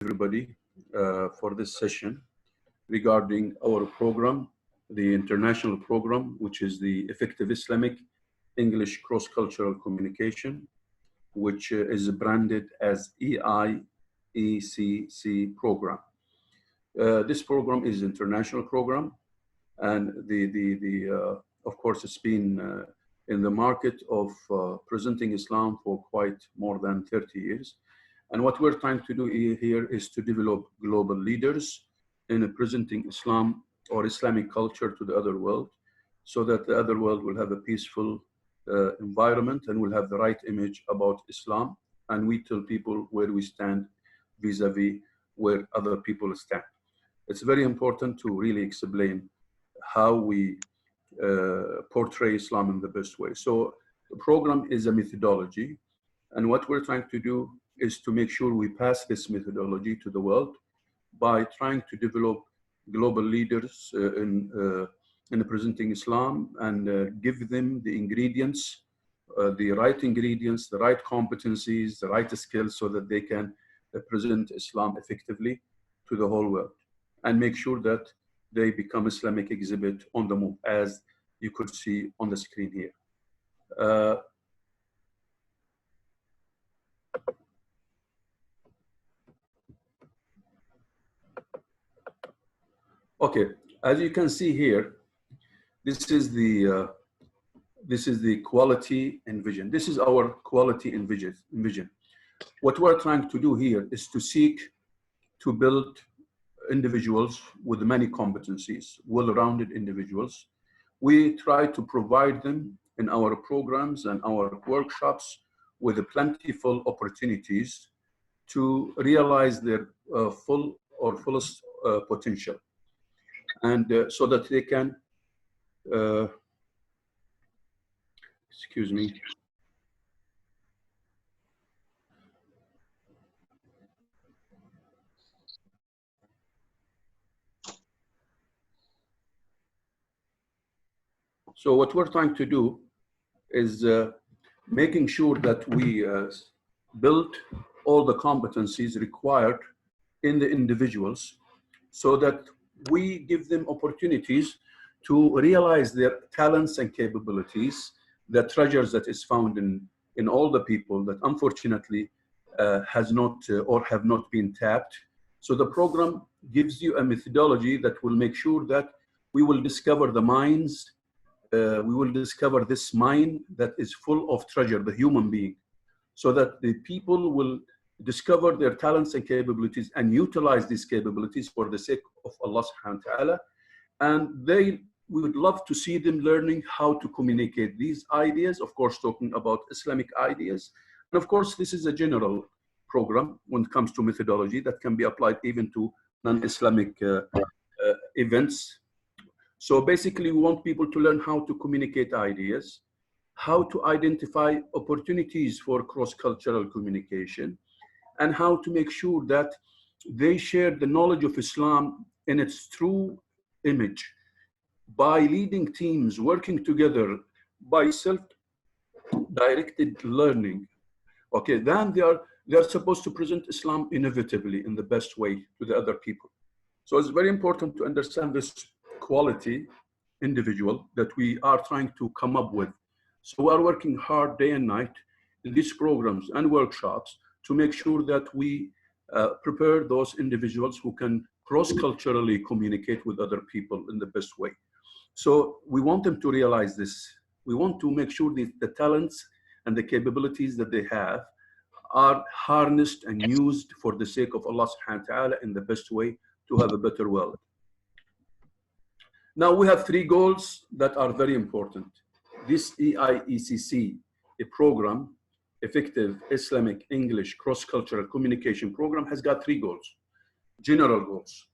everybody for this session regarding our program, the international program, which is the Effective Islamic English Cross-Cultural Communication, which is branded as EIECC program. This program is an international program, and of course, it's been in the market of presenting Islam for quite more than 30 years. And what we're trying to do here is to develop global leaders in presenting Islam or Islamic culture to the other world, so that the other world will have a peaceful environment and will have the right image about Islam. And we tell people where we stand vis-a-vis where other people stand. It's very important to really explain how we portray Islam in the best way. So the program is a methodology, and what we're trying to do is to make sure we pass this methodology to the world by trying to develop global leaders in presenting Islam and give them the ingredients, the right ingredients, the right competencies, the right skills, so that they can present Islam effectively to the whole world and make sure that they become Islamic exhibit on the move, as you could see on the screen here. Okay, as you can see here, this is the quality and vision. This is our quality and vision. What we're trying to do here is to seek to build individuals with many competencies, well-rounded individuals. We try to provide them in our programs and our workshops with plentiful opportunities to realize their fullest potential. And so that they can, excuse me. So what we're trying to do is making sure that we build all the competencies required in the individuals, so that we give them opportunities to realize their talents and capabilities, the treasures that is found in all the people that unfortunately has not or have not been tapped. So the program gives you a methodology that will make sure that we will discover the minds, we will discover this mind that is full of treasure, the human being, so that the people will discover their talents and capabilities and utilize these capabilities for the sake of Allah subhanahu wa ta'ala. And we would love to see them learning how to communicate these ideas, of course, talking about Islamic ideas. And of course, this is a general program when it comes to methodology that can be applied even to non-Islamic events. So basically, we want people to learn how to communicate ideas, how to identify opportunities for cross-cultural communication, and how to make sure that they share the knowledge of Islam in its true image by leading teams, working together, by self-directed learning. Okay, then they are supposed to present Islam innovatively in the best way to the other people. So it's very important to understand this quality individual that we are trying to come up with. So we are working hard day and night in these programs and workshops to make sure that we prepare those individuals who can cross-culturally communicate with other people in the best way. So we want them to realize this. We want to make sure that the talents and the capabilities that they have are harnessed and used for the sake of Allah subhanahu wa ta'ala in the best way to have a better world. Now we have three goals that are very important. This EIECC, a program, Effective Islamic English Cross-Cultural Communication Program, has got three goals, general goals.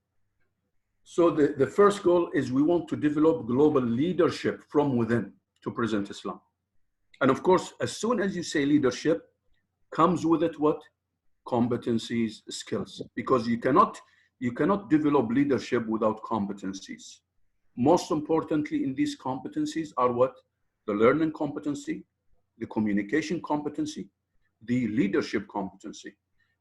So the first goal is we want to develop global leadership from within to present Islam. And of course, as soon as you say leadership, comes with it what? Competencies, skills, because you cannot develop leadership without competencies. Most importantly in these competencies are what? The learning competency, the communication competency, the leadership competency.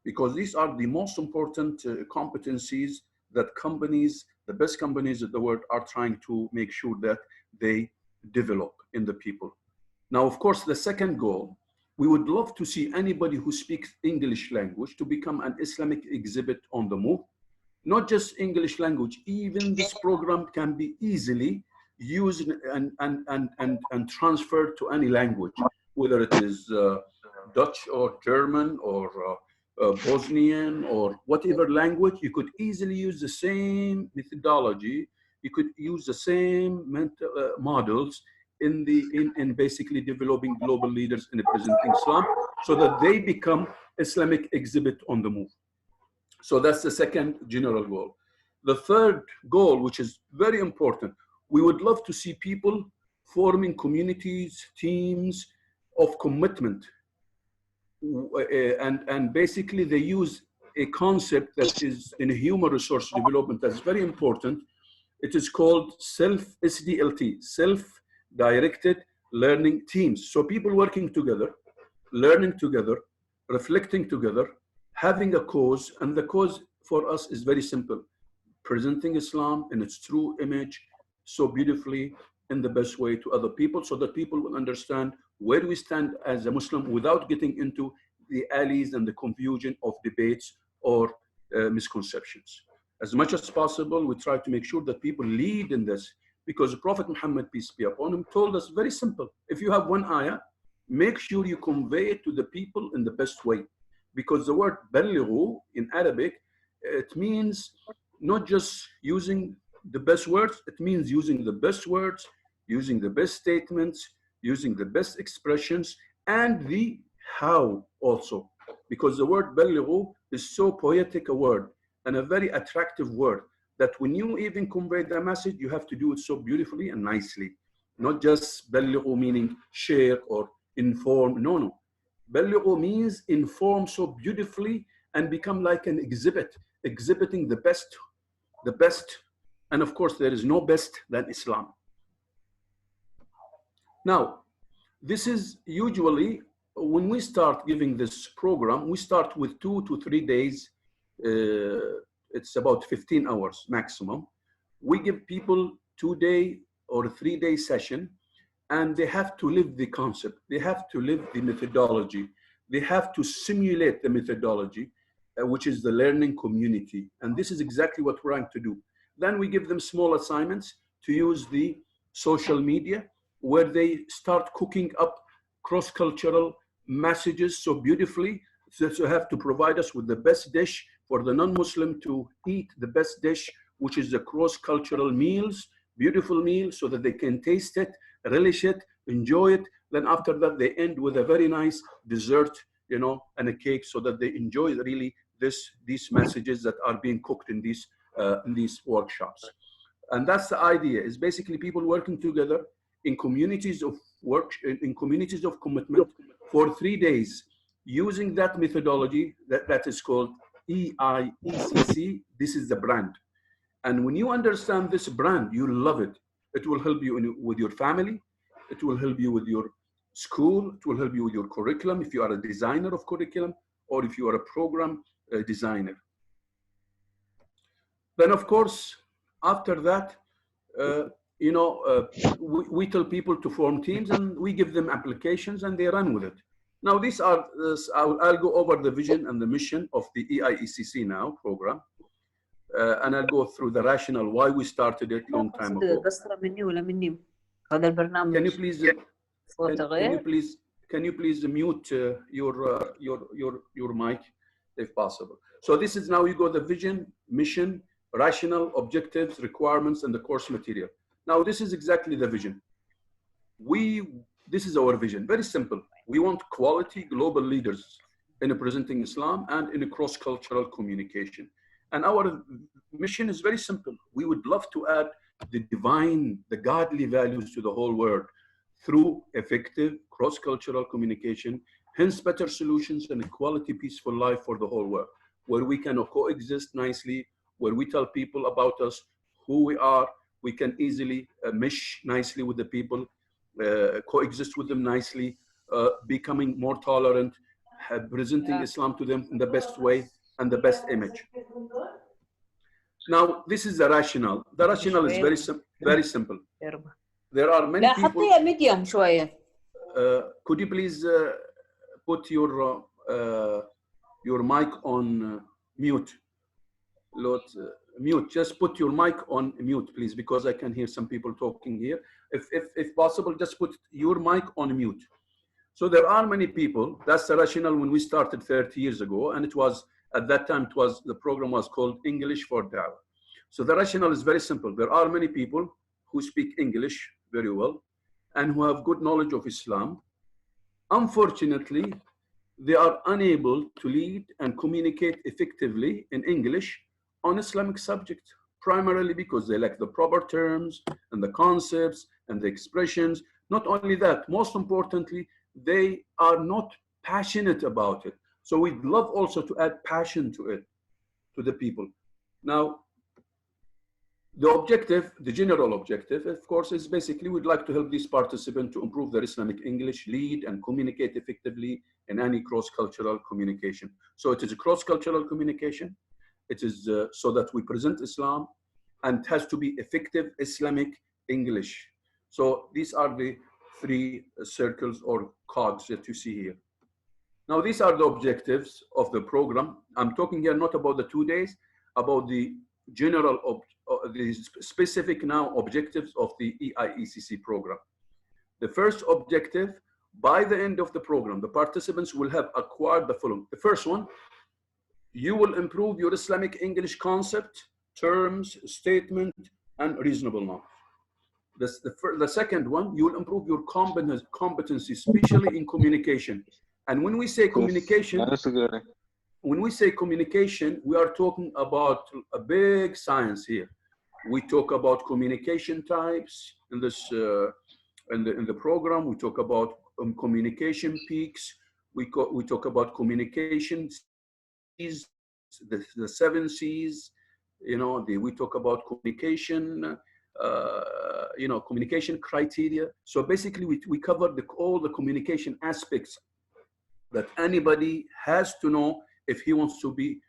because these are the most important competencies that companies, the best companies in the world, are trying to make sure that they develop in the people. Now, of course, the second goal, we would love to see anybody who speaks English language to become an Islamic exhibit on the move. Not just English language, even this program can be easily used and transferred to any language, whether it is Dutch or German or Bosnian or whatever language. You could easily use the same methodology. You could use the same mental models in basically developing global leaders in presenting Islam, so that they become Islamic exhibit on the move. So that's the second general goal. The third goal, which is very important, we would love to see people forming communities, teams of commitment. And basically they use a concept that is in human resource development that's very important. It is called SDLT, self-directed learning teams. So people working together, learning together, reflecting together, having a cause, and the cause for us is very simple: presenting Islam in its true image so beautifully in the best way to other people, so that people will understand where we stand as a Muslim without getting into the alleys and the confusion of debates or misconceptions. As much as possible, we try to make sure that people lead in this, because Prophet Muhammad, peace be upon him, told us very simple: if you have one ayah, make sure you convey it to the people in the best way. Because the word ballighu in Arabic, it means not just using the best words, it means using the best words, using the best statements, using the best expressions, and the how also. Because the word ballighu is so poetic a word and a very attractive word that when you even convey the message, you have to do it so beautifully and nicely. Not just ballighu meaning share or inform, no. Ballighu means inform so beautifully and become like an exhibit, exhibiting the best. And of course, there is no best than Islam. Now, this is usually, when we start giving this program, we start with 2 to 3 days. It's about 15 hours maximum. We give people 2-day or 3-day session, and they have to live the concept. They have to live the methodology. They have to simulate the methodology, which is the learning community. And this is exactly what we're trying to do. Then we give them small assignments to use the social media, where they start cooking up cross-cultural messages so beautifully. So you have to provide us with the best dish for the non-Muslim to eat, the best dish, which is the cross-cultural meals, beautiful meals, so that they can taste it, relish it, enjoy it. Then after that, they end with a very nice dessert, and a cake, so that they enjoy really these messages that are being cooked in these workshops. And that's the idea, is basically people working together in communities of work, in communities of commitment for 3 days, using that methodology that is called EIECC. This is the brand. And when you understand this brand, you love it. It will help you with your family. It will help you with your school. It will help you with your curriculum, if you are a designer of curriculum, or if you are a program designer. Then, of course, after that, we tell people to form teams, and we give them applications, and they run with it. Now, these are, I'll go over the vision and the mission of the EIECC now program. And I'll go through the rationale why we started it long time ago. Can you please mute your mic if possible? So this is now, you go the vision, mission, rationale, objectives, requirements, and the course material. Now this is exactly the vision. This is our vision, very simple. We want quality global leaders in presenting Islam and in a cross-cultural communication. And our mission is very simple. We would love to add the divine, the godly values to the whole world through effective cross-cultural communication, hence better solutions and a quality, peaceful life for the whole world, where we can coexist nicely, where we tell people about us, who we are. We can easily mesh nicely with the people, coexist with them nicely, becoming more tolerant, presenting Islam to them in the best way and the best image. Now, this is the rationale. The rationale is very simple. There are many لا people. حطيها ميديوم شوية. Could you please put your mic on mute? Lord, mute. Just put your mic on mute, please, because I can hear some people talking here. If possible, just put your mic on mute. So there are many people. That's the rationale when we started 30 years ago, and it was at that time the program was called English for Dawah. So the rationale is very simple. There are many people who speak English very well and who have good knowledge of Islam. Unfortunately, they are unable to lead and communicate effectively in English on Islamic subject, primarily because they lack the proper terms and the concepts and the expressions. Not only that, most importantly, they are not passionate about it. So we'd love also to add passion to it, to the people. Now, the objective, the general objective, of course, is basically we'd like to help these participants to improve their Islamic English, lead and communicate effectively in any cross-cultural communication. So it is a cross-cultural communication. It is so that we present Islam, and it has to be effective Islamic English. So these are the three circles or cogs that you see here. Now, these are the objectives of the program. I'm talking here not about the 2 days, about the general, the specific now objectives of the EIECC program. The first objective, by the end of the program, the participants will have acquired the following. The first one, you will improve your Islamic English concept, terms, statement, and reasonable knowledge. The second one, you will improve your competency, especially in communication. And when we say communication, we are talking about a big science here. We talk about communication types in this in the program. We talk about communication peaks. We talk about communication C's, the 7 C's. You know, we talk about communication. You know, communication criteria. So basically, we cover all the communication aspects that anybody has to know if he wants to be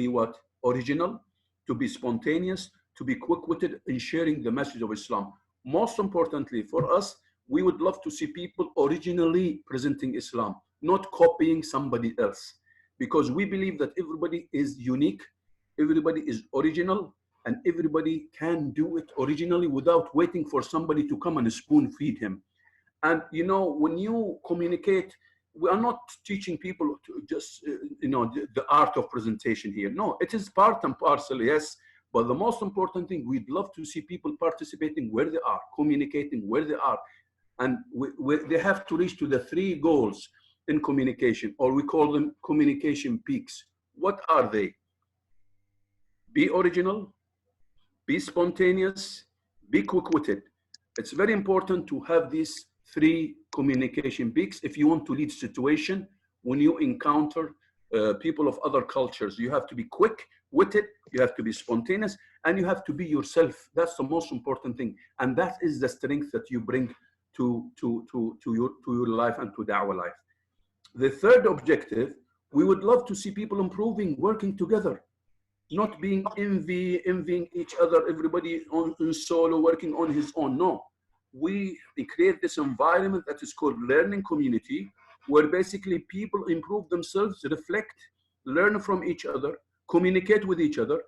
what? Original, to be spontaneous, to be quick-witted in sharing the message of Islam. Most importantly for us, we would love to see people originally presenting Islam, not copying somebody else, because we believe that everybody is unique, everybody is original, and everybody can do it originally without waiting for somebody to come and spoon feed him. And you know, when you communicate, we are not teaching people to just, you know, the art of presentation here. No, it is part and parcel, yes. But the most important thing, we'd love to see people participating where they are, communicating where they are. And they have to reach to the 3 goals in communication, or we call them communication peaks. What are they? Be original, be spontaneous, be quick-witted. It's very important to have these 3 communication peaks if you want to lead situation. When you encounter people of other cultures, you have to be quick-witted, you have to be spontaneous, and you have to be yourself. That's the most important thing, and that is the strength that you bring to your life and to our life. The third objective, we would love to see people improving, working together, not being envying each other, everybody on solo, working on his own. No. We create this environment that is called learning community, where basically people improve themselves, reflect, learn from each other, communicate with each other,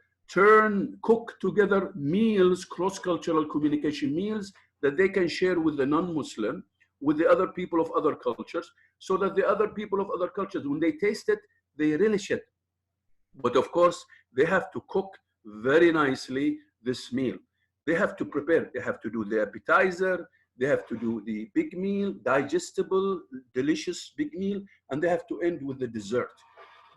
cook together meals, cross-cultural communication meals that they can share with the non-Muslim, with the other people of other cultures, so that the other people of other cultures, when they taste it, they relish it. But of course, they have to cook very nicely this meal. They have to prepare, they have to do the appetizer, they have to do the big meal, digestible, delicious big meal, and they have to end with the dessert.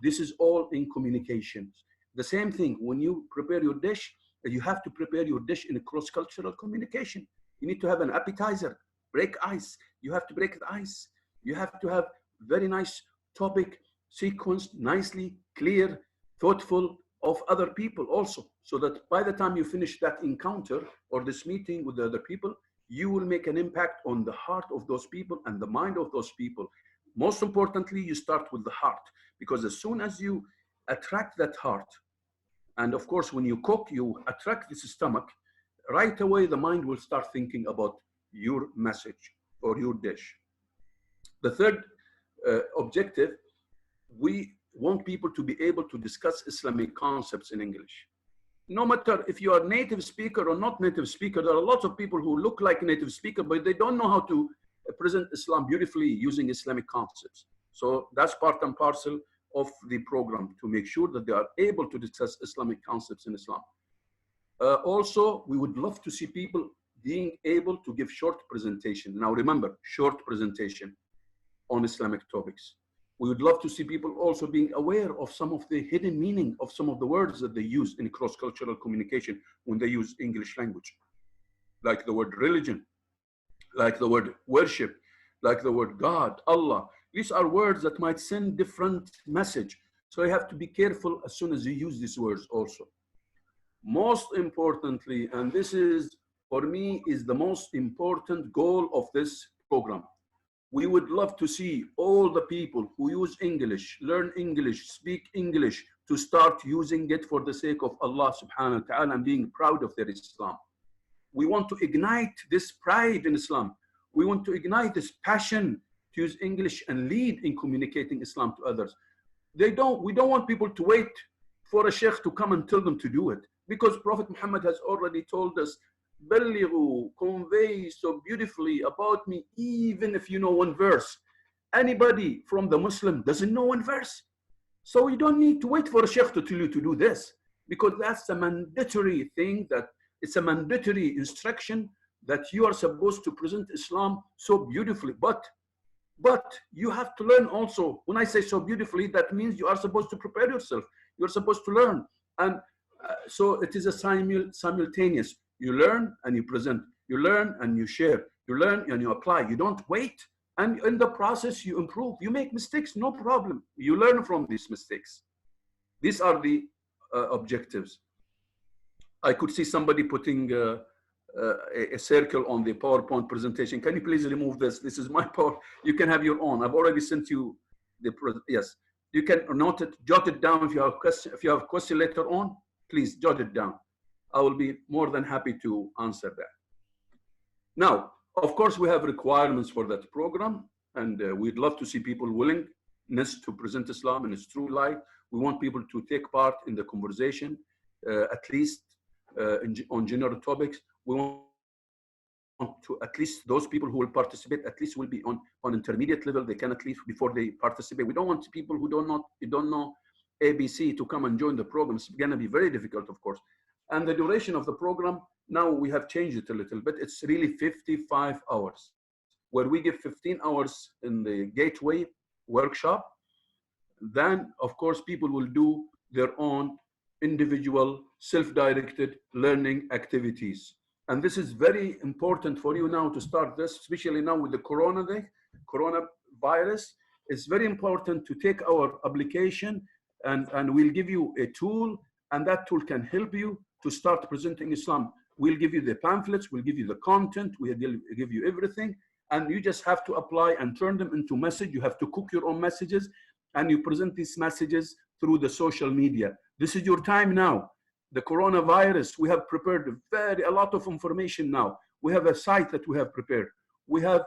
This is all in communications. The same thing, when you prepare your dish, you have to prepare your dish in a cross-cultural communication. You need to have an appetizer, break ice. You have to break the ice. You have to have very nice topic, sequenced, nicely, clear, thoughtful, of other people also, so that by the time you finish that encounter or this meeting with the other people, you will make an impact on the heart of those people and the mind of those people. Most importantly, you start with the heart, because as soon as you attract that heart, and of course, when you cook, you attract this stomach, right away, the mind will start thinking about your message or your dish. The third objective, we want people to be able to discuss Islamic concepts in English. No matter if you are a native speaker or not native speaker, there are lots of people who look like a native speaker, but they don't know how to present Islam beautifully using Islamic concepts. So that's part and parcel of the program, to make sure that they are able to discuss Islamic concepts in Islam. Also, we would love to see people being able to give short presentation. Now remember, short presentation on Islamic topics. We would love to see people also being aware of some of the hidden meaning of some of the words that they use in cross-cultural communication when they use English language, like the word religion, like the word worship, like the word God, Allah. These are words that might send different message. So you have to be careful as soon as you use these words also. Most importantly, and this is, for me, is the most important goal of this program. We would love to see all the people who use English, learn English, speak English, to start using it for the sake of Allah subhanahu wa ta'ala and being proud of their Islam. We want to ignite this pride in Islam. We want to ignite this passion to use English and lead in communicating Islam to others. We don't want people to wait for a sheikh to come and tell them to do it, because Prophet Muhammad has already told us, Ballighu, convey so beautifully about me, even if you know one verse. Anybody from the Muslim doesn't know one verse. So you don't need to wait for a sheikh to tell you to do this, because that's a mandatory thing, that it's a mandatory instruction that you are supposed to present Islam so beautifully. But you have to learn also. When I say so beautifully, that means you are supposed to prepare yourself. You're supposed to learn. And so it is a simultaneous. You learn and you present. You learn and you share. You learn and you apply. You don't wait. And in the process, you improve. You make mistakes, no problem. You learn from these mistakes. These are the objectives. I could see somebody putting a circle on the PowerPoint presentation. Can you please remove this? This is my power. You can have your own. I've already sent you the, yes. You can note it, jot it down if you have a question. If you have a question later on, please jot it down. I will be more than happy to answer that. Now, of course, we have requirements for that program, and we'd love to see people willingness to present Islam in its true light. We want people to take part in the conversation, at least on general topics. We want to, at least those people who will participate, at least will be on intermediate level. They can at least, before they participate. We don't want people who don't know ABC to come and join the program. It's going to be very difficult, of course. And the duration of the program, now we have changed it a little bit. It's really 55 hours, where we give 15 hours in the gateway workshop. Then, of course, people will do their own individual self-directed learning activities. And this is very important for you now to start this, especially now with the coronavirus. It's very important to take our application, and we'll give you a tool, and that tool can help you to start presenting Islam. We'll give you the pamphlets, we'll give you the content, we'll give you everything, and you just have to apply and turn them into message. You have to cook your own messages, and you present these messages through the social media. This is your time now. The coronavirus, we have prepared a lot of information now. We have a site that we have prepared. We have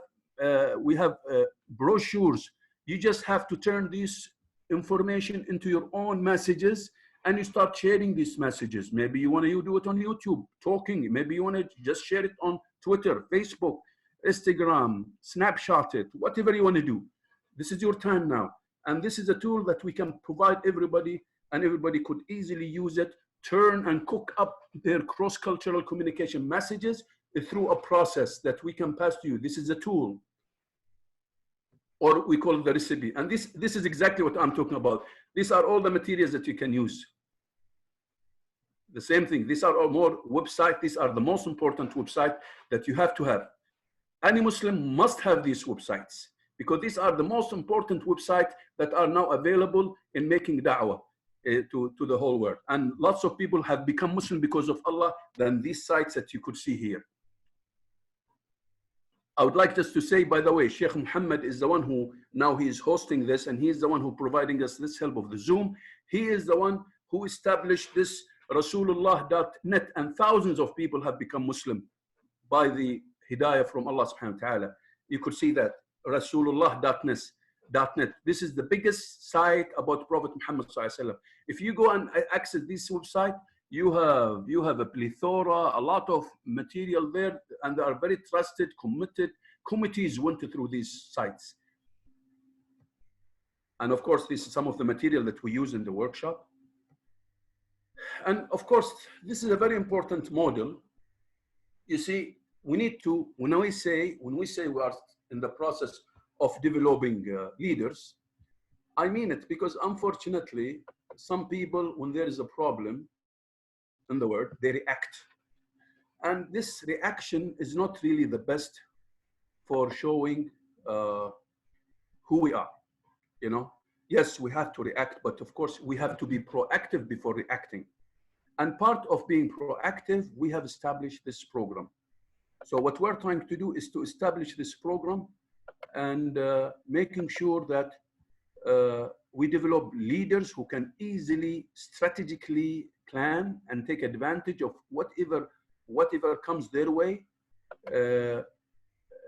brochures. You just have to turn this information into your own messages, and you start sharing these messages. Maybe you want to do it on YouTube, talking. Maybe you want to just share it on Twitter, Facebook, Instagram, snapshot it, whatever you want to do. This is your time now. And this is a tool that we can provide everybody, and everybody could easily use it, turn and cook up their cross-cultural communication messages through a process that we can pass to you. This is a tool, or we call it the recipe. And this is exactly what I'm talking about. These are all the materials that you can use. The same thing. These are all more websites. These are the most important websites that you have to have. Any Muslim must have these websites, because these are the most important websites that are now available in making da'wah to the whole world. And lots of people have become Muslim because of Allah than these sites that you could see here. I would like just to say, by the way, Sheikh Muhammad is the one who now he is hosting this, and he is the one who providing us this help of the Zoom. He is the one who established this Rasulullah.net, and thousands of people have become Muslim by the hidayah from Allah subhanahu wa ta'ala. You could see that Rasulullah.net. This is the biggest site about Prophet Muhammad sallallahu alaihi wasallam. If you go and access this website, you have a plethora, a lot of material there, and they are very trusted, committed. Committees went through these sites. And of course, this is some of the material that we use in the workshop. And of course, this is a very important model. You see, we need to, when we say we are in the process of developing leaders, I mean it, because unfortunately, some people, when there is a problem in the world, they react. And this reaction is not really the best for showing who we are, you know. Yes, we have to react, but of course, we have to be proactive before reacting. And part of being proactive, we have established this program. So what we're trying to do is to establish this program and making sure that we develop leaders who can easily, strategically plan and take advantage of whatever comes their way.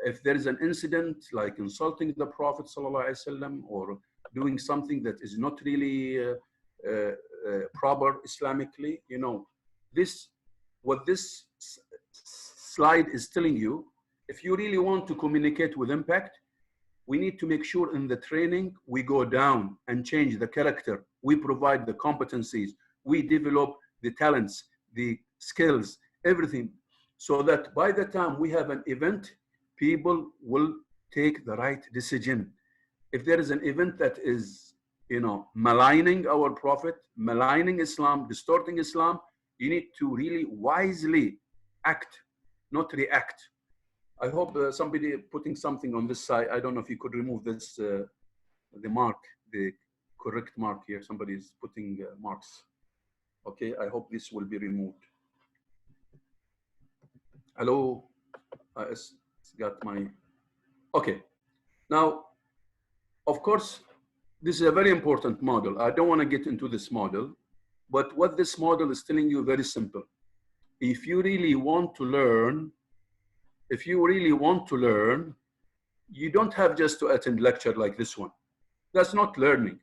If there is an incident like insulting the Prophet ﷺ or doing something that is not really proper Islamically, you know, what this slide is telling you, if you really want to communicate with impact, we need to make sure in the training we go down and change the character. We provide the competencies, we develop the talents, the skills, everything, so that by the time we have an event, people will take the right decision. If there is an event that is, you know, maligning our Prophet, maligning Islam, distorting Islam, you need to really wisely act, not react. I hope somebody putting something on this side. I don't know if you could remove this, the mark, the correct mark here. Somebody is putting marks. Okay, I hope this will be removed. Hello, it's got my, okay. Now, of course, this is a very important model. I don't want to get into this model, but what this model is telling you very simple. If you really want to learn, you don't have just to attend lecture like this one. That's not learning.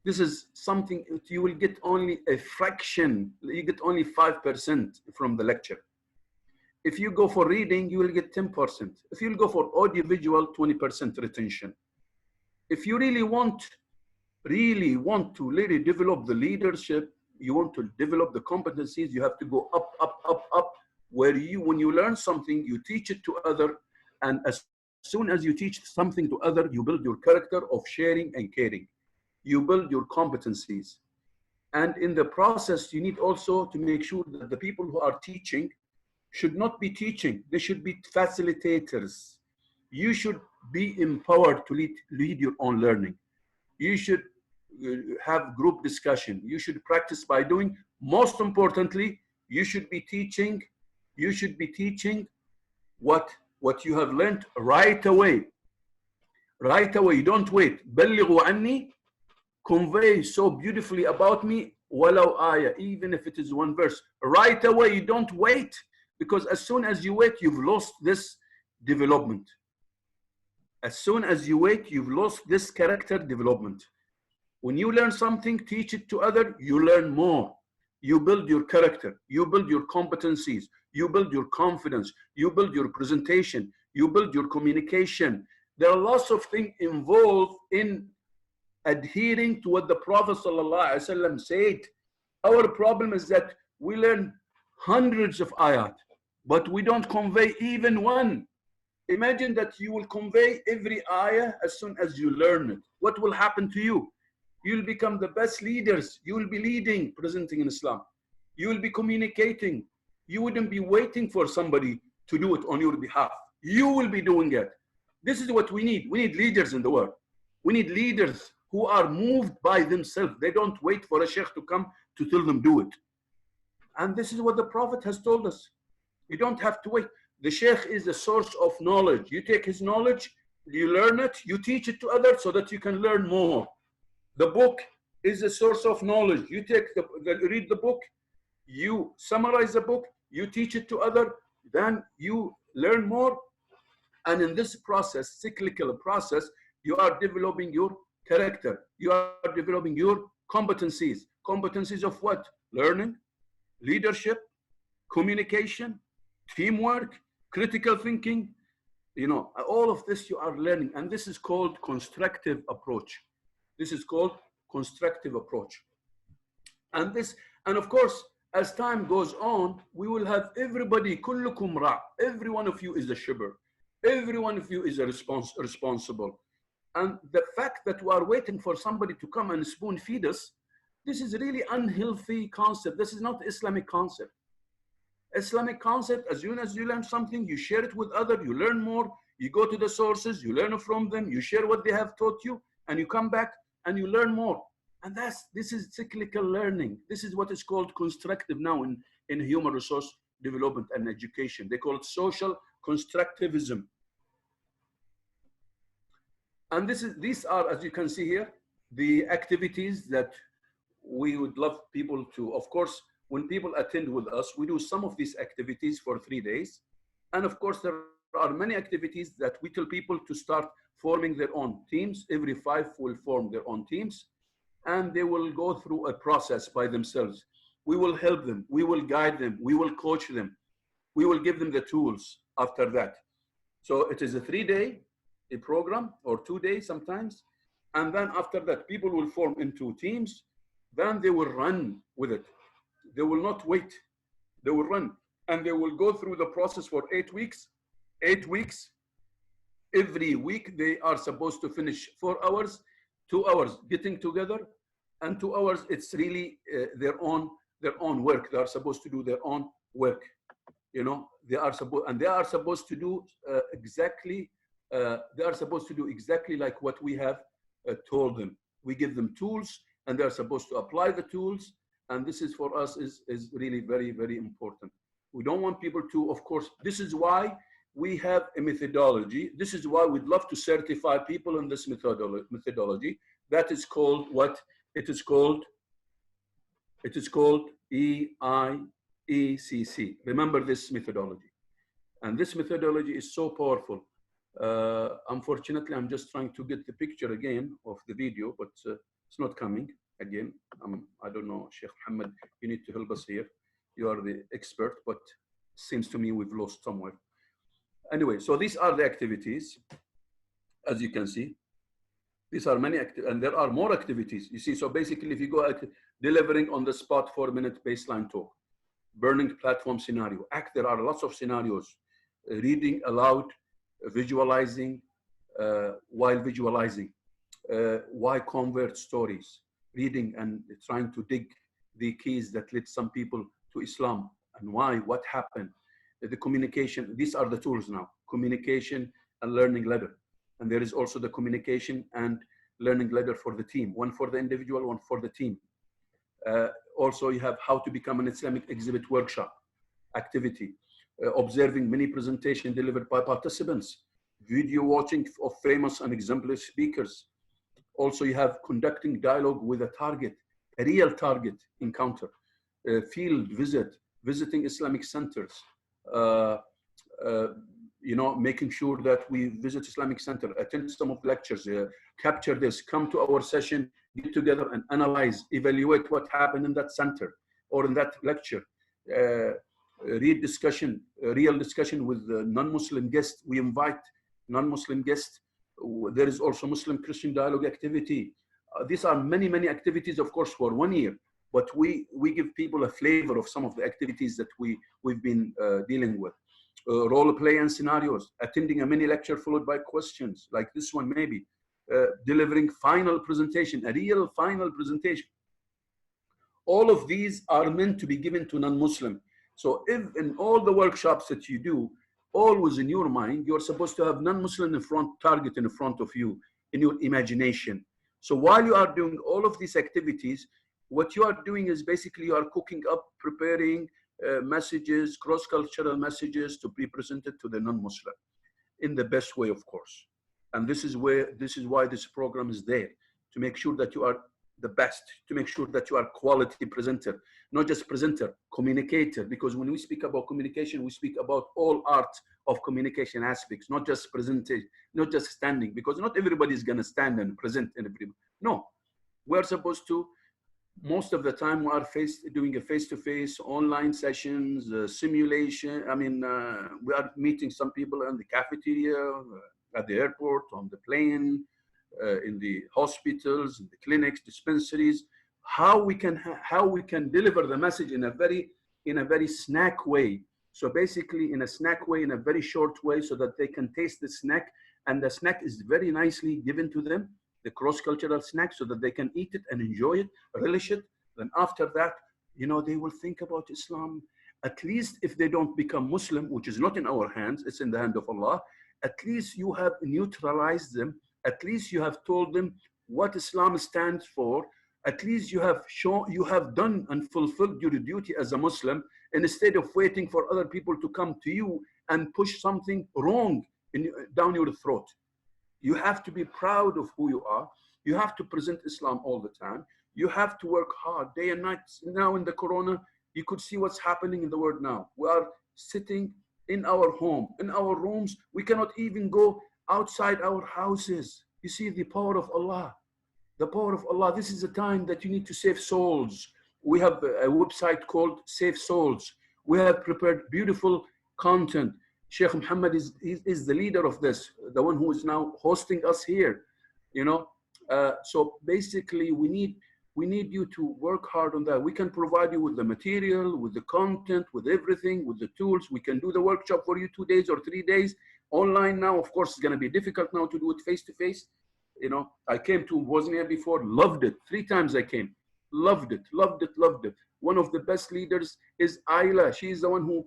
This is something you will get only a fraction. You get only 5% from the lecture. If you go for reading, you will get 10%. If you go for audiovisual, 20% retention. If you really want to develop the leadership, you want to develop the competencies, you have to go up, up, up, up, where when you learn something, you teach it to other, and as soon as you teach something to other, you build your character of sharing and caring. You build your competencies. And in the process, you need also to make sure that the people who are teaching should not be teaching, they should be facilitators. You should be empowered to lead your own learning. You should have group discussion. You should practice by doing. Most importantly, you should be teaching what you have learned right away. Right away, you don't wait. بلغوا عني, convey so beautifully about me, ولو آية, even if it is one verse. Right away, you don't wait, because as soon as you wait, you've lost this development. As soon as you wait, you've lost this character development. When you learn something, teach it to others, you learn more. You build your character, you build your competencies, you build your confidence, you build your presentation, you build your communication. There are lots of things involved in adhering to what the Prophet ﷺ said. Our problem is that we learn hundreds of ayat, but we don't convey even one. Imagine that you will convey every ayah as soon as you learn it. What will happen to you? You'll become the best leaders. You will be leading, presenting in Islam. You will be communicating. You wouldn't be waiting for somebody to do it on your behalf. You will be doing it. This is what we need. We need leaders in the world. We need leaders who are moved by themselves. They don't wait for a sheikh to come to tell them do it. And this is what the Prophet has told us. You don't have to wait. The sheikh is the source of knowledge. You take his knowledge, you learn it, you teach it to others so that you can learn more. The book is a source of knowledge. You take read the book, you summarize the book, you teach it to others, then you learn more. And in this process, cyclical process, you are developing your character. You are developing your competencies. Competencies of what? Learning, leadership, communication, teamwork, critical thinking. You know, all of this you are learning. And this is called constructive approach. This is called constructive approach. And of course, as time goes on, we will have everybody, kullukum ra', every one of you is a shibr. Every one of you is a responsible. And the fact that we are waiting for somebody to come and spoon feed us, this is a really unhealthy concept. This is not Islamic concept. Islamic concept, as soon as you learn something, you share it with others, you learn more, you go to the sources, you learn from them, you share what they have taught you, and you come back and you learn more. And this is cyclical learning. This is what is called constructive now in human resource development and education. They call it social constructivism. And these are, as you can see here, the activities that we would love people to, of course, when people attend with us, we do some of these activities for 3 days. And of course, there are many activities that we tell people to start forming their own teams. Every 5 will form their own teams, and they will go through a process by themselves. We will help them, we will guide them, we will coach them, we will give them the tools after that. So it is a 3-day program, or 2 days sometimes. And then after that, people will form into teams. Then they will run with it. They will not wait. They will run. And they will go through the process for 8 weeks. 8 weeks. Every week, they are supposed to finish 4 hours, 2 hours getting together. And 2 hours, it's really their own work. They are supposed to do their own work. You know, they are supposed to do exactly like what we have told them. We give them tools, and they're supposed to apply the tools. And this is, for us, is really very, very important. We don't want people to, of course, this is why we have a methodology. This is why we'd love to certify people in this methodology. That is called what? It is called EIECC. Remember this methodology. And this methodology is so powerful. Unfortunately, I'm just trying to get the picture again of the video, but it's not coming again. I don't know, Sheikh Mohammed, you need to help us here. You are the expert, but seems to me we've lost somewhere. Anyway, so these are the activities, as you can see. These are many, and there are more activities. You see, so basically, if you go at delivering on the spot 4-minute baseline talk, burning platform scenario, there are lots of scenarios, reading aloud, visualizing, while visualizing, why convert stories, reading and trying to dig the keys that led some people to Islam, and why, what happened, the communication. These are the tools now, communication and learning letter. And there is also the communication and learning letter for the team, one for the individual, one for the team. Also, you have how to become an Islamic exhibit workshop activity, observing mini presentation delivered by participants, video watching of famous and exemplary speakers. Also, you have conducting dialogue with a target, a real target encounter, field visit, visiting Islamic centers, you know, making sure that we visit Islamic center, attend some of the lectures, capture this, come to our session, get together and analyze, evaluate what happened in that center or in that lecture. Real discussion with non-Muslim guests. We invite non-Muslim guests. There is also Muslim-Christian dialogue activity. These are many, many activities, of course, for 1 year, but we give people a flavor of some of the activities that we've been dealing with. Role play and scenarios, attending a mini lecture followed by questions, like this one maybe, delivering final presentation, a real final presentation. All of these are meant to be given to non-Muslim. So if in all the workshops that you do, always in your mind, you're supposed to have non-Muslim target in front of you, in your imagination. So while you are doing all of these activities, what you are doing is basically you are cooking up, preparing, messages, cross-cultural messages to be presented to the non-Muslim in the best way, of course. And this is why this program is there, to make sure that you are the best, to make sure that you are quality presenter, not just presenter, communicator. Because when we speak about communication, we speak about all art of communication aspects, not just presentation, not just standing, because not everybody is going to stand and present in everybody. No, we're supposed to, most of the time we are doing a face-to-face online sessions, simulation. I mean, we are meeting some people in the cafeteria, at the airport, on the plane, in the hospitals, in the clinics, dispensaries. How we can deliver the message in a very snack way. So basically, in a snack way, in a very short way, so that they can taste the snack, and the snack is very nicely given to them, the cross-cultural snack, so that they can eat it and enjoy it, relish it. Then after that, you know, they will think about Islam. At least if they don't become Muslim, which is not in our hands, it's in the hand of Allah, at least you have neutralized them. At least you have told them what Islam stands for. At least you have shown, you have done and fulfilled your duty as a Muslim, instead of waiting for other people to come to you and push something wrong down your throat. You have to be proud of who you are. You have to present Islam all the time. You have to work hard day and night. Now in the Corona, you could see what's happening in the world now. We are sitting in our home, in our rooms. We cannot even go outside our houses. You see the power of Allah. The power of Allah. This is a time that you need to save souls. We have a website called Save Souls. We have prepared beautiful content. Sheikh Muhammad is the leader of this, the one who is now hosting us here. You know, so basically we need you to work hard on that. We can provide you with the material, with the content, with everything, with the tools. We can do the workshop for you 2 days or 3 days. Online now, of course, it's going to be difficult now to do it face-to-face. You know, I came to Bosnia before, loved it. 3 times I came, loved it, loved it, loved it. One of the best leaders is Ayla. She is the one who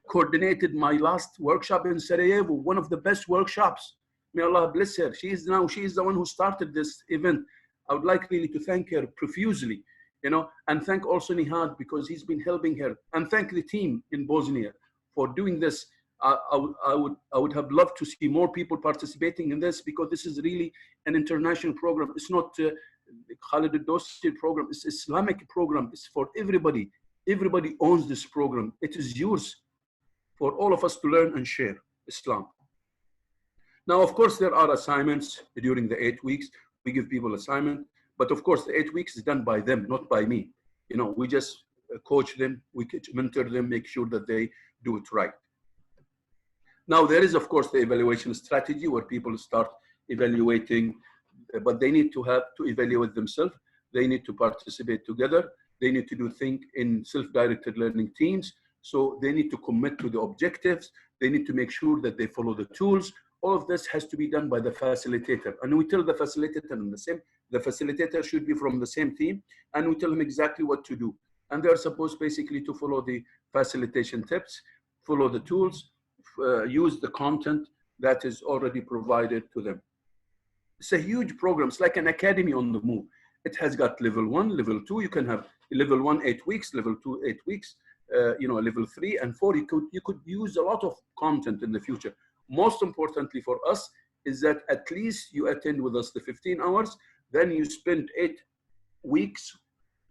coordinated my last workshop in Sarajevo, one of the best workshops. May Allah bless her. She is the one who started this event. I would like really to thank her profusely, you know, and thank also Nihad, because he's been helping her, and thank the team in Bosnia for doing this. I would have loved to see more people participating in this, because this is really an international program. It's not Khalid al-Dosti program. It's Islamic program. It's for everybody. Everybody owns this program. It is yours for all of us to learn and share Islam. Now, of course, there are assignments during the 8 weeks. We give people assignment, but of course, the 8 weeks is done by them, not by me. You know, we just coach them, we mentor them, make sure that they do it right. Now, there is, of course, the evaluation strategy where people start evaluating, but they need to evaluate themselves. They need to participate together. They need to do things in self-directed learning teams. So they need to commit to the objectives. They need to make sure that they follow the tools. All of this has to be done by the facilitator. And we tell the facilitator the facilitator should be from the same team, and we tell them exactly what to do. And they're supposed basically to follow the facilitation tips, follow the tools, use the content that is already provided to them. It's a huge program. It's like an academy on the move. It has got level 1, level 2. You can have level 1, 8 weeks, level 2, 8 weeks, you know, level 3 and 4. You could use a lot of content in the future. Most importantly for us is that at least you attend with us the 15 hours, then you spend 8 weeks,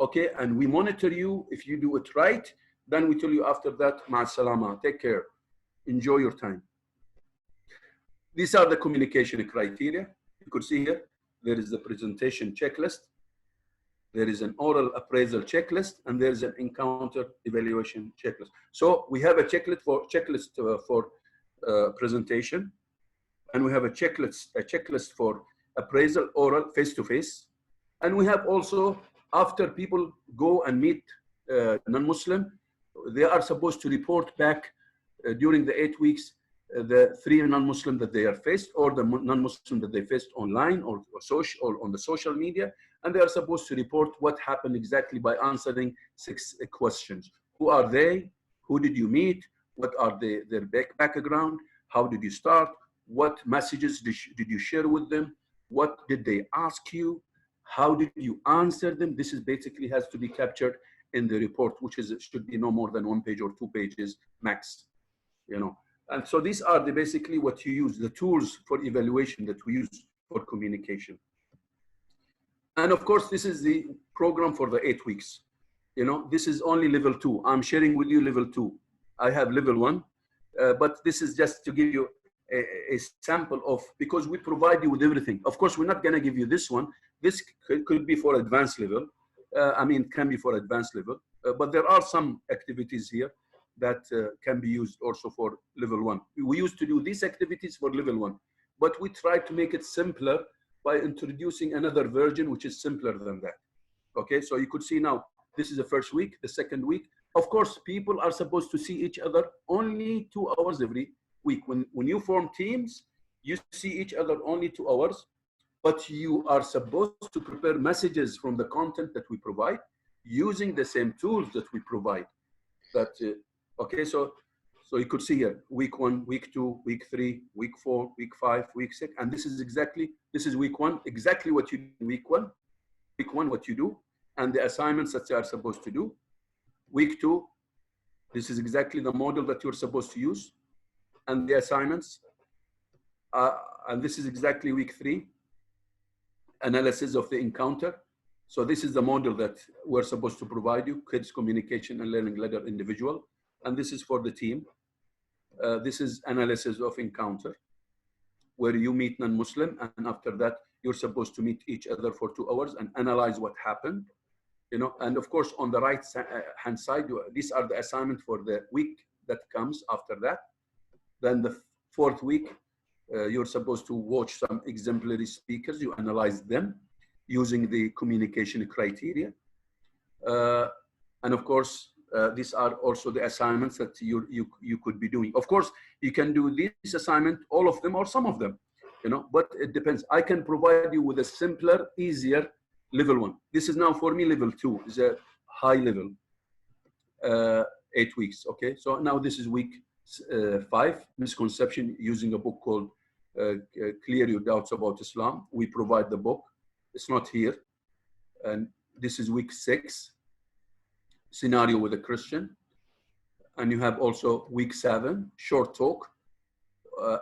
okay, and we monitor you. If you do it right, then we tell you after that, ma salama, take care, enjoy your time. These are the communication criteria. You could see here, there is the presentation checklist, there is an oral appraisal checklist, and there is an encounter evaluation checklist. So we have a checklist for presentation, and we have a checklist for appraisal, oral, face-to-face, and we have also, after people go and meet non-Muslim, they are supposed to report back during the 8 weeks the 3 non-Muslim that they are faced, or the non-Muslim that they faced online or on the social media, and they are supposed to report what happened exactly by answering 6 questions. Who are they? Who did you meet? What are their background? How did you start? What messages did you share with them? What did they ask you? How did you answer them? This is basically has to be captured in the report, which is should be no more than 1 page or 2 pages max, you know. And so these are basically what you use, the tools for evaluation that we use for communication. And of course, this is the program for the 8 weeks. You know, this is only level 2. I'm sharing with you level 2. I have level 1, but this is just to give you a sample of, because we provide you with everything. Of course, we're not going to give you this one. This could be for advanced level. I mean, can be for advanced level, but there are some activities here that can be used also for level 1. We used to do these activities for level 1, but we try to make it simpler by introducing another version which is simpler than that. Okay, so you could see now, this is the first week, the second week. Of course, people are supposed to see each other only 2 hours every week. When you form teams, you see each other only 2 hours, but you are supposed to prepare messages from the content that we provide using the same tools that we provide. Okay, so you could see here, week 1, week 2, week 3, week 4, week 5, week 6, and this is week 1, exactly what you do week 1, what you do, and the assignments that you are supposed to do. Week 2, this is exactly the model that you're supposed to use, and the assignments. And this is exactly week 3, analysis of the encounter. So this is the model that we're supposed to provide you, kids communication and learning ladder individual. And this is for the team. This is analysis of encounter, where you meet non-Muslim, and after that, you're supposed to meet each other for 2 hours and analyze what happened. You know, and of course, on the right hand side, these are the assignment for the week that comes after that. Then the 4th week, you're supposed to watch some exemplary speakers. You analyze them using the communication criteria. And of course, these are also the assignments that you could be doing. Of course, you can do this assignment, all of them or some of them, you know, but it depends. I can provide you with a simpler, easier level 1. This is now for me level 2, is a high level, 8 weeks. Okay, so now this is week 5, misconception, using a book called Clear Your Doubts About Islam. We provide the book. It's not here. And this is week 6, scenario with a Christian. And you have also week 7, short talk,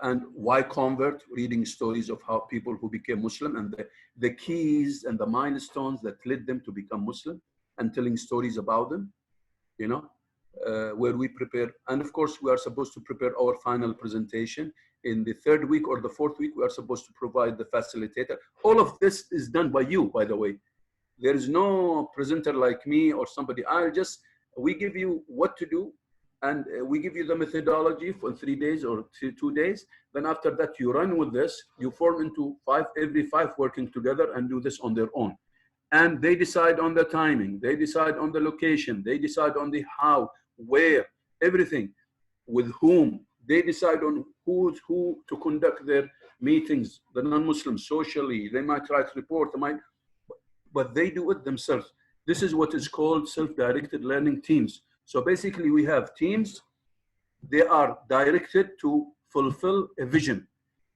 and why convert, reading stories of how people who became Muslim and the keys and the milestones that led them to become Muslim, and telling stories about them, you know, where we prepare. And of course, we are supposed to prepare our final presentation. In the 3rd week or the 4th week, we are supposed to provide the facilitator. All of this is done by you, by the way. There is no presenter like me or somebody. We give you what to do, and we give you the methodology for 3 days or 2 days. Then after that, you run with this. You form into 5, every 5 working together and do this on their own. And they decide on the timing. They decide on the location. They decide on the how, where, everything, with whom. They decide on who to conduct their meetings, the non-Muslims socially. They might write report, but they do it themselves. This is what is called self-directed learning teams. So basically we have teams, they are directed to fulfill a vision.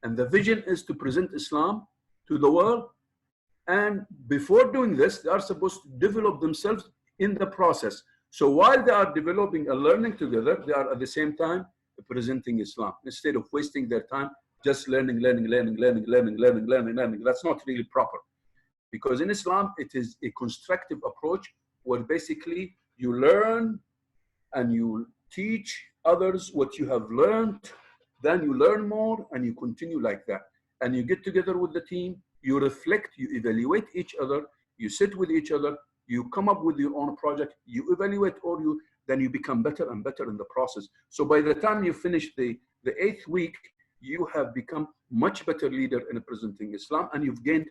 And the vision is to present Islam to the world. And before doing this, they are supposed to develop themselves in the process. So while they are developing and learning together, they are at the same time presenting Islam, instead of wasting their time just learning. That's not really proper. Because in Islam, it is a constructive approach where basically you learn and you teach others what you have learned, then you learn more and you continue like that. And you get together with the team, you reflect, you evaluate each other, you sit with each other, you come up with your own project, you evaluate then you become better and better in the process. So by the time you finish the 8th week, you have become much better leader in presenting Islam, and you've gained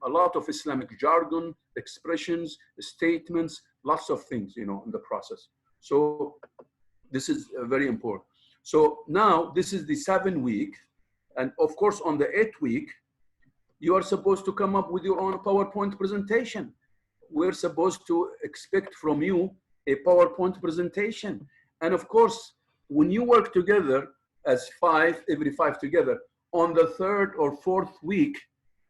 a lot of Islamic jargon, expressions, statements, lots of things, you know, in the process. So this is very important. So now this is the 7th week. And of course, on the 8th week, you are supposed to come up with your own PowerPoint presentation. We're supposed to expect from you a PowerPoint presentation. And of course, when you work together as 5, every 5 together, on the 3rd or 4th week,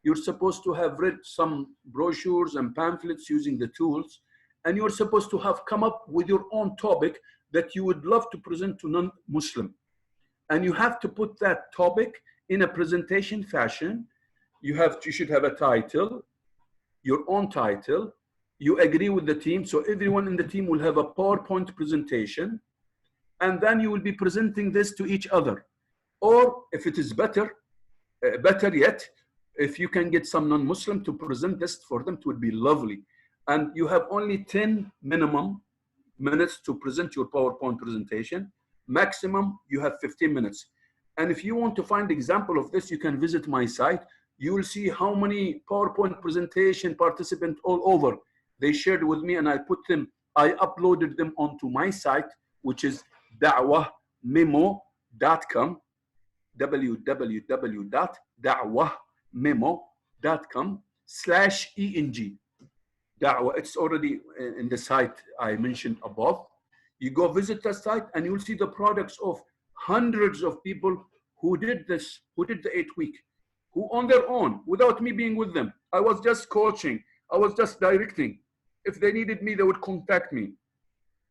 you're supposed to have read some brochures and pamphlets using the tools, and you're supposed to have come up with your own topic that you would love to present to non-Muslim. And you have to put that topic in a presentation fashion. You should have a title, your own title. You agree with the team, so everyone in the team will have a PowerPoint presentation, and then you will be presenting this to each other. Or if it is better yet, if you can get some non-Muslim to present this for them, it would be lovely. And you have only 10 minimum minutes to present your PowerPoint presentation. Maximum, you have 15 minutes. And if you want to find example of this, you can visit my site. You will see how many PowerPoint presentation participants all over they shared with me, and I uploaded them onto my site, which is da'wahmemo.com, www.da'wahmemo.com/ENG. Da'wah, it's already in the site I mentioned above. You go visit the site and you'll see the products of hundreds of people who did this, who did the 8-week, who on their own, without me being with them. I was just coaching, I was just directing. If they needed me, they would contact me.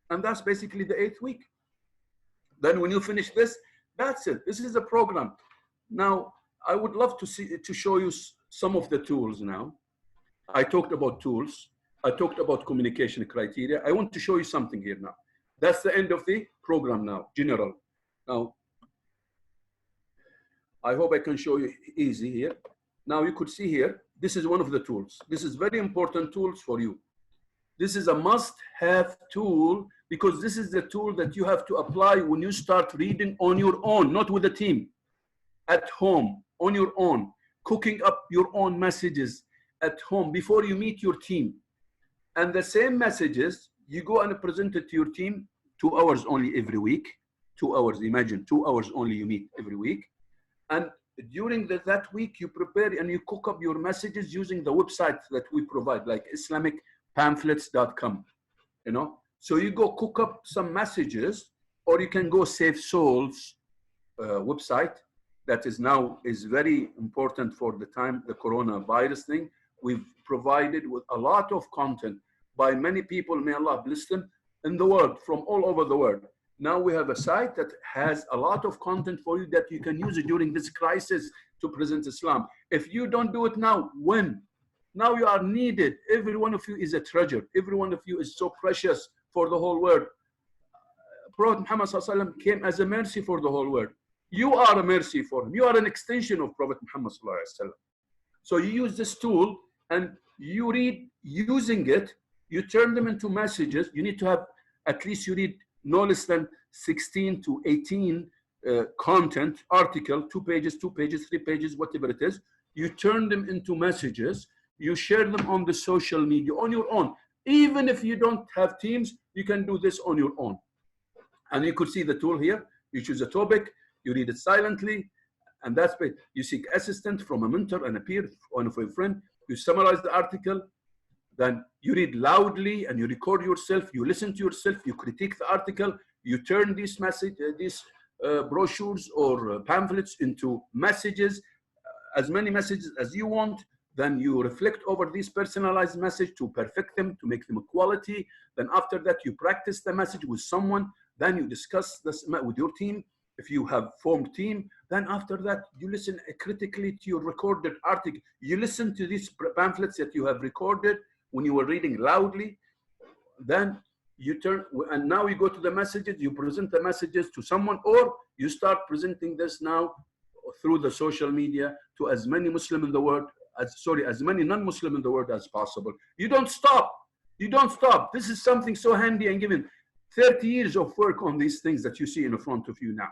And that's basically the 8th week. Then when you finish this, that's it. This is the program. Now, I would love to show you some of the tools now. I talked about tools. I talked about communication criteria. I want to show you something here now. That's the end of the program now, general. Now, I hope I can show you easy here. Now you could see here, this is one of the tools. This is very important tools for you. This is a must-have tool because this is the tool that you have to apply when you start reading on your own, not with a team, at home, on your own, cooking up your own messages at home before you meet your team. And the same messages, you go and present it to your team 2 hours only every week. 2 hours, imagine 2 hours only you meet every week. And during that week, you prepare and you cook up your messages using the website that we provide, like IslamicPamphlets.com, you know. So you go cook up some messages, or you can go Save Souls website that is very important for the time, the coronavirus thing. We've provided with a lot of content by many people, may Allah bless them, in the world, from all over the world. Now we have a site that has a lot of content for you that you can use it during this crisis to present Islam. If you don't do it now, when? Now you are needed. Every one of you is a treasure. Every one of you is so precious for the whole world. Prophet Muhammad ﷺ came as a mercy for the whole world. You are a mercy for him. You are an extension of Prophet Muhammad ﷺ. So you use this tool and you read using it, you turn them into messages. You need to have, at least you read no less than 16 to 18 content, article, 2 pages, 3 pages, whatever it is. You turn them into messages. You share them on the social media on your own. Even if you don't have teams, you can do this on your own. And you could see the tool here. You choose a topic, you read it silently, and that's it. You seek assistance from a mentor and a peer, one of a friend. You summarize the article, then you read loudly and you record yourself. You listen to yourself. You critique the article. You turn these brochures or pamphlets into messages, as many messages as you want. Then you reflect over these personalized messages to perfect them, to make them a quality. Then after that, you practice the message with someone. Then you discuss this with your team. If you have formed team, then after that, you listen critically to your recorded article. You listen to these pamphlets that you have recorded when you were reading loudly. Then you turn, and now you go to the messages, you present the messages to someone, or you start presenting this now through the social media to as many Muslim in the world, as many non-Muslim in the world as possible. You don't stop. You don't stop. This is something so handy and given 30 years of work on these things that you see in front of you now.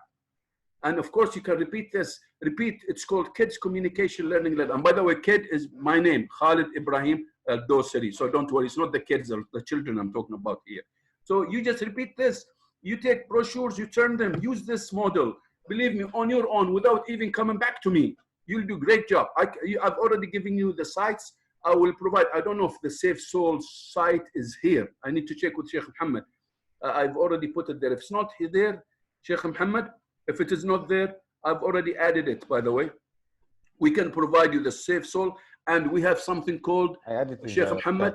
And of course, you can repeat this. It's called Kids Communication Learning Lab. And by the way, kid is my name, Khalid Ibrahim Al-Dosari. So don't worry, it's not the kids or the children I'm talking about here. So you just repeat this. You take brochures, you turn them, use this model. Believe me, on your own, without even coming back to me. You'll do a great job. I've already given you the sites. I will provide, I don't know if the Safe Souls site is here. I need to check with Sheikh Muhammad. I've already put it there. If it's not there, Sheikh Muhammad, if it is not there, I've already added it, by the way. We can provide you the Safe Soul, and we have something called Sheikh Muhammad.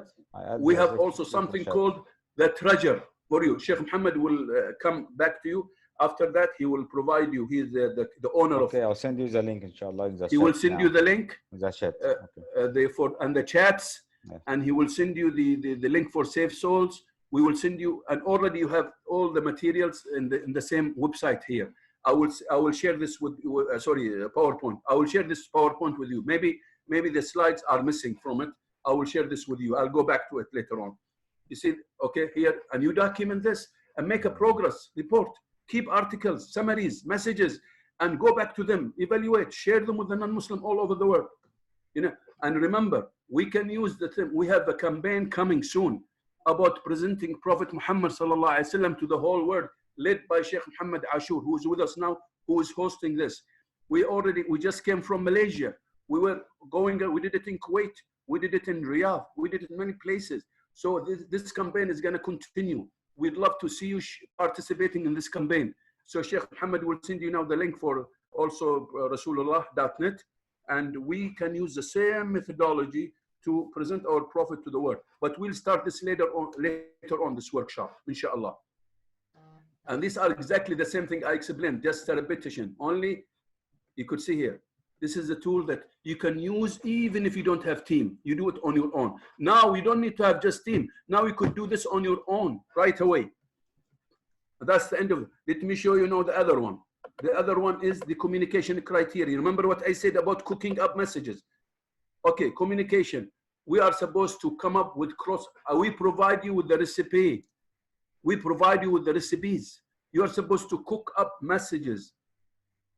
We have also something called the treasure for you. Sheikh Muhammad will come back to you. After that, he will provide you. He's the owner of. Okay, I'll send you the link, inshallah. In the he will send you the link. The chat. And the chats, yes. And he will send you the link for Safe Souls. We will send you, and already you have all the materials in the same website here. I will share this with PowerPoint. I will share this PowerPoint with you. Maybe the slides are missing from it. I will share this with you. I'll go back to it later on. You see, okay, here, and you document this and make a progress report. Keep articles, summaries, messages, and go back to them, evaluate, share them with the non-Muslim all over the world. You know, and remember, we can use the thing. We have a campaign coming soon about presenting Prophet Muhammad sallallahu alaihi wasallam to the whole world, led by Sheikh Muhammad Ashur, who is with us now, who is hosting this. We just came from Malaysia. We did it in Kuwait, we did it in Riyadh, we did it in many places. So this campaign is going to continue. We'd love to see you participating in this campaign. So Sheikh Muhammad will send you now the link for also Rasulullah.net, and we can use the same methodology to present our Prophet to the world. But we'll start this later on this workshop, inshallah. And these are exactly the same thing I explained, just a repetition. Only you could see here. This is a tool that you can use even if you don't have team. You do it on your own. Now you don't need to have just team. Now you could do this on your own right away. That's the end of it. Let me show you now the other one. The other one is the communication criteria. Remember what I said about cooking up messages? Okay, communication. We are supposed to come up with we provide you with the recipe. We provide you with the recipes. You are supposed to cook up messages,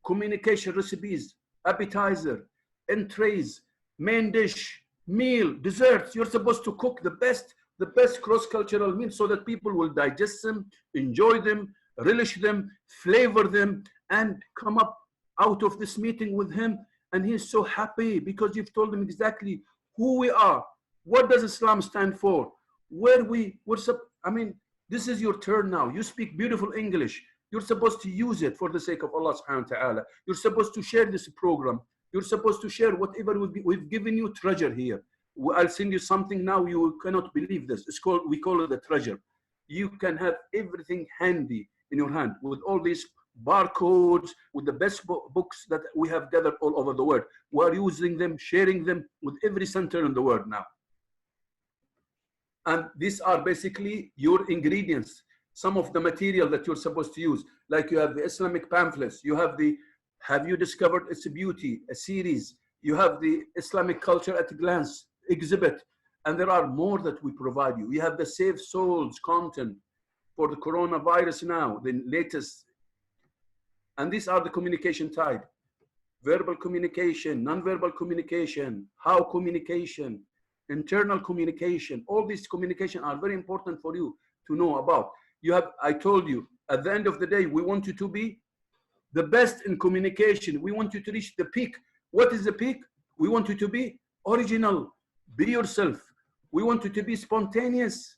communication recipes, appetizer, entrees, main dish, meal, desserts. You're supposed to cook the best cross-cultural meal so that people will digest them, enjoy them, relish them, flavor them, and come up out of this meeting with him. And he's so happy because you've told him exactly who we are. What does Islam stand for? This is your turn now. You speak beautiful English. You're supposed to use it for the sake of Allah subhanahu wa ta'ala. You're supposed to share this program. You're supposed to share whatever we've given you treasure here. I'll send you something now. You cannot believe this. We call it the treasure. You can have everything handy in your hand with all these barcodes, with the best books that we have gathered all over the world. We're using them, sharing them with every center in the world now. And these are basically your ingredients, some of the material that you're supposed to use. Like you have the Islamic pamphlets, you have Have You Discovered Its Beauty, a series. You have the Islamic Culture at a Glance exhibit. And there are more that we provide you. You have the Save Souls content for the coronavirus now, the latest. And these are the communication type. Verbal communication, non-verbal communication, how communication, internal communication. All these communication are very important for you to know about. I told you, at the end of the day, we want you to be the best in communication. We want you to reach the peak. What is the peak? We want you to be original, be yourself. We want you to be spontaneous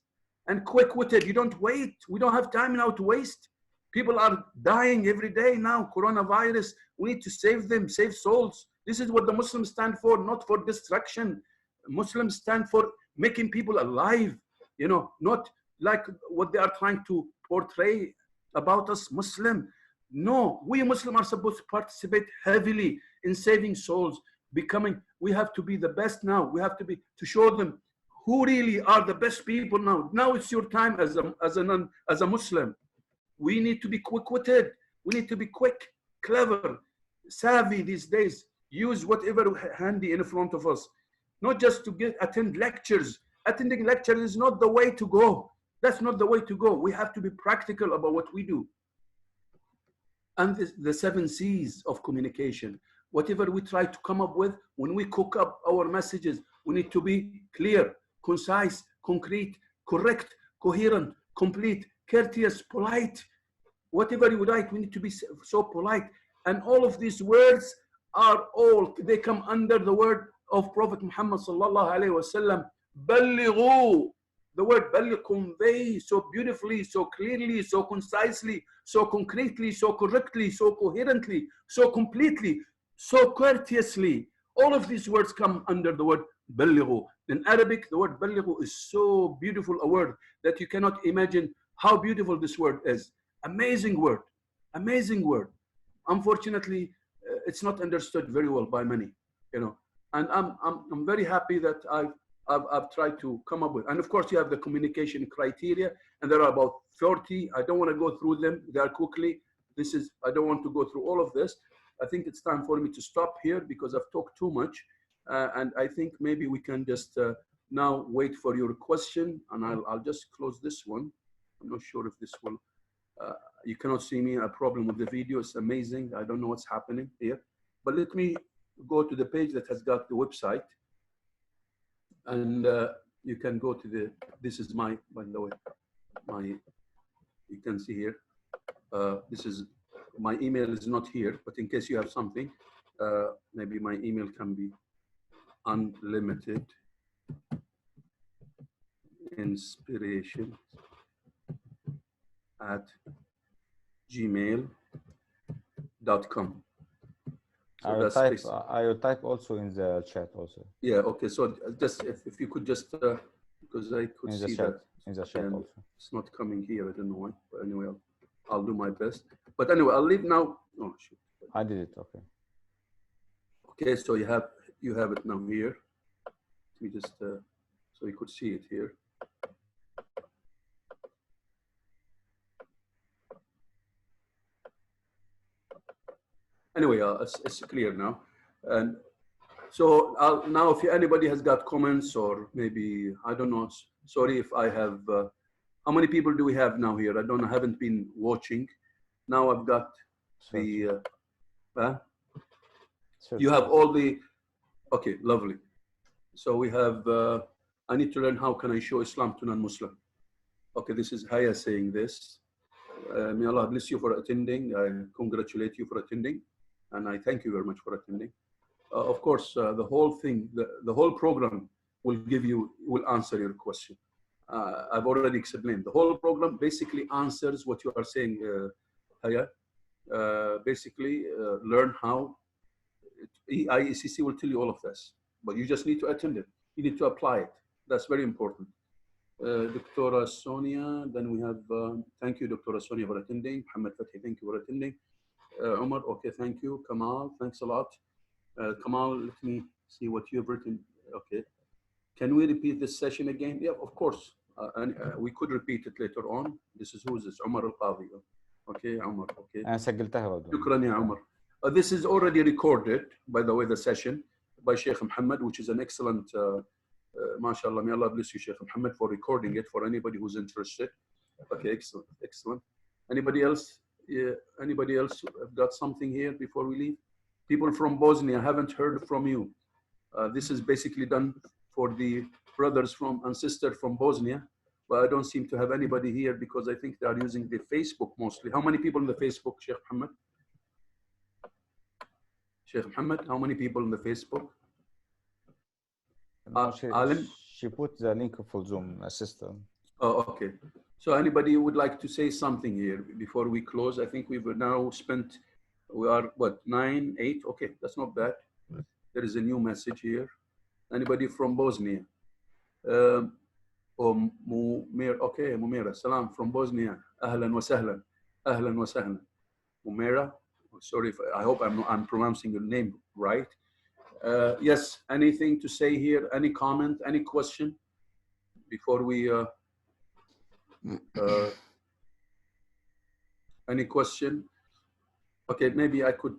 and quick-witted. You don't wait. We don't have time now to waste. People are dying every day now, coronavirus. We need to save them, save souls. This is what the Muslims stand for, not for destruction. Muslims stand for making people alive, not like what they are trying to portray about us Muslim. No, we Muslims are supposed to participate heavily in saving souls, we have to be the best now. We have to show them who really are the best people now. Now it's your time as a Muslim. We need to be quick-witted. We need to be quick, clever, savvy these days. Use whatever handy in front of us. Not just to attend lectures. Attending lectures is not the way to go. That's not the way to go. We have to be practical about what we do. And the 7 C's of communication. Whatever we try to come up with, when we cook up our messages, we need to be clear, concise, concrete, correct, coherent, complete, courteous, polite. Whatever you write, we need to be so polite. And all of these words they come under the word of Prophet Muhammad sallallahu alaihi wasallam. Ballighu. The word balligh, convey so beautifully, so clearly, so concisely, so concretely, so correctly, so coherently, so completely, so courteously. All of these words come under the word ballighu. In Arabic, the word بلغوا is so beautiful a word that you cannot imagine how beautiful this word is. Amazing word, amazing word. Unfortunately, it's not understood very well by many, you know. And I'm very happy that I've tried to come up with. And of course, you have the communication criteria, and there are about 30. I don't want to go through them there quickly. I don't want to go through all of this. I think it's time for me to stop here because I've talked too much. And I think maybe we can just now wait for your question, and I'll just close this one. I'm not sure if this will, you cannot see me, a problem with the video. It's amazing. I don't know what's happening here. But let me go to the page that has got the website. And you can go to the, this is my, by the way, you can see here. This is, my email is not here, but in case you have something, maybe my email can be unlimited inspiration @gmail.com. So I will type also in the chat also. Yeah, okay. So just if you could just, because I could see that. In the chat also. It's not coming here. I don't know why. But anyway, I'll do my best. But anyway, I'll leave now. Oh, shoot. I did it. Okay. Okay, so you have it now here. Let me just so you could see it here. Anyway, it's clear now. And so now, if anybody has got comments or maybe, I don't know, sorry if I have, how many people do we have now here? I don't know, I haven't been watching. Now I've got the, you have all the, okay, lovely. So we have, I need to learn how can I show Islam to non-Muslim. Okay, this is Haya saying this. May Allah bless you for attending. I congratulate you for attending. And I thank you very much for attending. Of course, the whole thing, the whole program will answer your question. I've already explained. The whole program basically answers what you are saying, Haya. Basically, learn how. EIECC will tell you all of this, but you just need to attend it. You need to apply it. That's very important. Dr. Sonia, then we have, thank you, Dr. Sonia, for attending. Muhammad Fatih, thank you for attending. Omar, okay, thank you. Kamal, thanks a lot. Kamal, let me see what you've written. Okay. Can we repeat this session again? Yeah, of course. And we could repeat it later on. This is, who is this? Omar al-Qadi. Okay, Omar, okay. Shukran ya Omar. This is already recorded, by the way, the session by Sheikh Muhammad, which is an excellent, mashallah, may Allah bless you, Sheikh Muhammad, for recording it for anybody who's interested. Okay, excellent, excellent. Anybody else? Yeah, anybody else have got something here before we leave? People from Bosnia, I haven't heard from you. This is basically done for the brothers and sisters from Bosnia, but I don't seem to have anybody here because I think they are using the Facebook mostly. How many people in the Facebook, Sheikh Muhammad? Sheikh Muhammad, how many people in the Facebook? She put the link for Zoom system. Oh, okay. So anybody would like to say something here before we close? I think we've now spent, we are what, 9, 8? Okay, that's not bad. There is a new message here. Anybody from Bosnia? Okay, Mumira, salam from Bosnia. Ahlan wa sahlan. Ahlan wa sahlan. Mumira, sorry, I hope I'm pronouncing your name right. Yes, anything to say here? Any comment, any question before we, any question? Okay, maybe I could